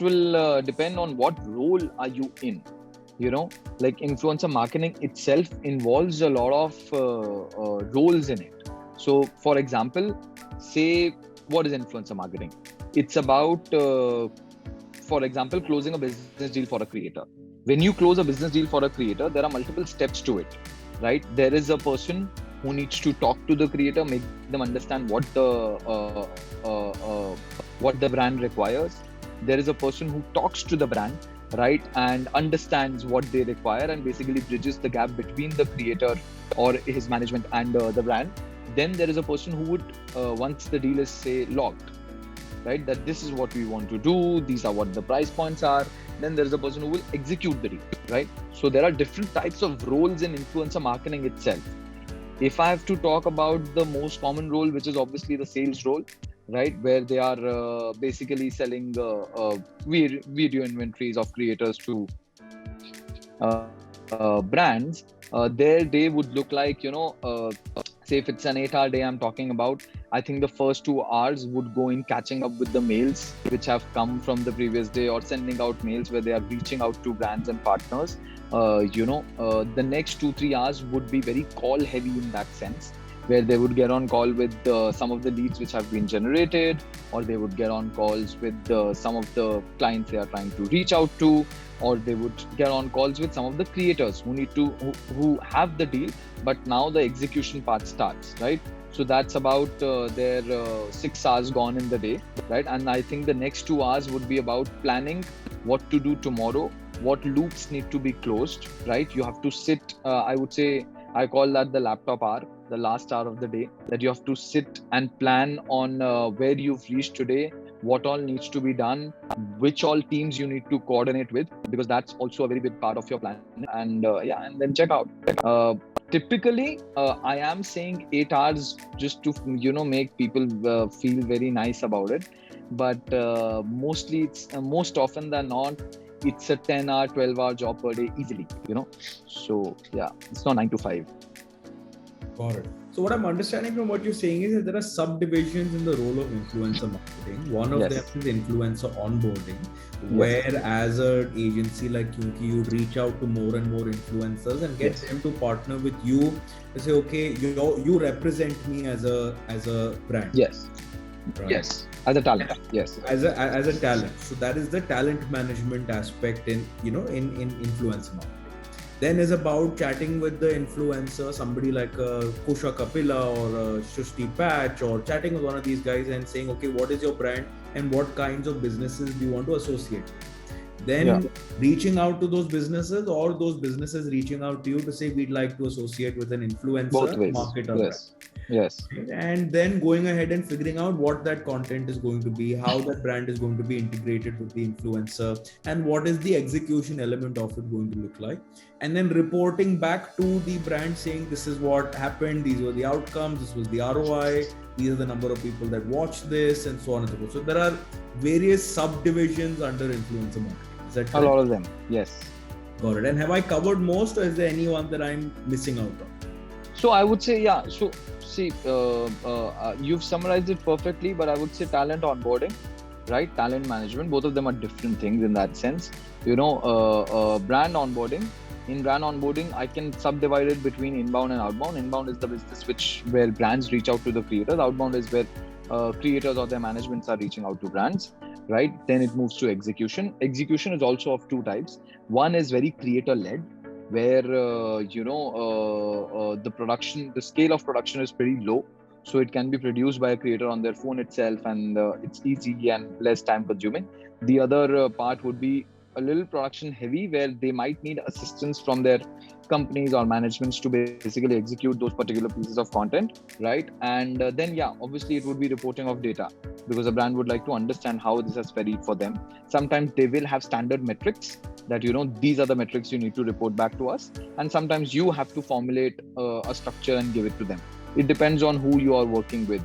will depend on what role are you in. Like influencer marketing itself involves a lot of roles in it. So for example, say, what is influencer marketing? It's about, for example, closing a business deal for a creator. When you close a business deal for a creator, there are multiple steps to it, right? There is a person who needs to talk to the creator, make them understand what the brand requires. There is a person who talks to the brand, right, and understands what they require and basically bridges the gap between the creator or his management and the brand. Then there is a person who would, once the deal is, say, locked, right, that this is what we want to do, these are what the price points are, then there is a person who will execute the deal, right? So there are different types of roles in influencer marketing itself. If I have to talk about the most common role, which is obviously the sales role, right, where they are basically selling video inventories of creators to brands, their day would look like, say if it's an 8-hour day I'm talking about, I think the first 2 hours would go in catching up with the mails which have come from the previous day, or sending out mails where they are reaching out to brands and partners. The next 2-3 hours would be very call heavy in that sense, where they would get on call with some of the leads which have been generated, or they would get on calls with some of the clients they are trying to reach out to, or they would get on calls with some of the creators who have the deal, but now the execution part starts, right? So that's about their 6 hours gone in the day, right? And I think the next 2 hours would be about planning what to do tomorrow, what loops need to be closed, right? You have to sit, I would say, I call that the laptop hour, the last hour of the day, that you have to sit and plan on where you've reached today, what all needs to be done, which all teams you need to coordinate with, because that's also a very big part of your plan. And and then check out. Typically, I am saying 8 hours just to, make people feel very nice about it. But mostly it's most often than not, it's a 10-hour, 12-hour job per day easily, So yeah, it's not 9 to 5. Got it. So what I'm understanding from what you're saying is that there are subdivisions in the role of influencer marketing. One of them is influencer onboarding, where as an agency like Qyuki, you reach out to more and more influencers and get them to partner with you to say, okay, you represent me as a brand. Yes. Right. Yes. As a talent. Yes. As a talent. So that is the talent management aspect in influencer marketing. Then is about chatting with the influencer, somebody like Kusha Kapila or Shushti Patch, or chatting with one of these guys and saying, okay, what is your brand and what kinds of businesses do you want to associate with? Then reaching out to those businesses, or those businesses reaching out to you to say, we'd like to associate with an influencer marketer. Yes. Yes. And then going ahead and figuring out what that content is going to be, how that brand is going to be integrated with the influencer, and what is the execution element of it going to look like. And then reporting back to the brand saying, this is what happened, these were the outcomes, this was the ROI, these are the number of people that watched this, and so on and so forth. So there are various subdivisions under influencer marketing. Is that correct? A lot of them, yes. Got it. And have I covered most, or is there any one that I'm missing out on? So I would say, So see, you've summarized it perfectly, but I would say talent onboarding, right? Talent management, both of them are different things in that sense. Brand onboarding. In brand onboarding, I can subdivide it between inbound and outbound. Inbound is the business where brands reach out to the creators. Outbound is where creators or their managements are reaching out to brands, right? Then it moves to execution. Execution is also of two types. One is very creator-led, where the scale of production is pretty low, so it can be produced by a creator on their phone itself, and it's easy and less time consuming. The other part would be a little production heavy, where they might need assistance from their companies or managements to basically execute those particular pieces of content, right? And then obviously it would be reporting of data, because a brand would like to understand how this has varied for them. Sometimes they will have standard metrics that, these are the metrics you need to report back to us. And sometimes you have to formulate a structure and give it to them. It depends on who you are working with.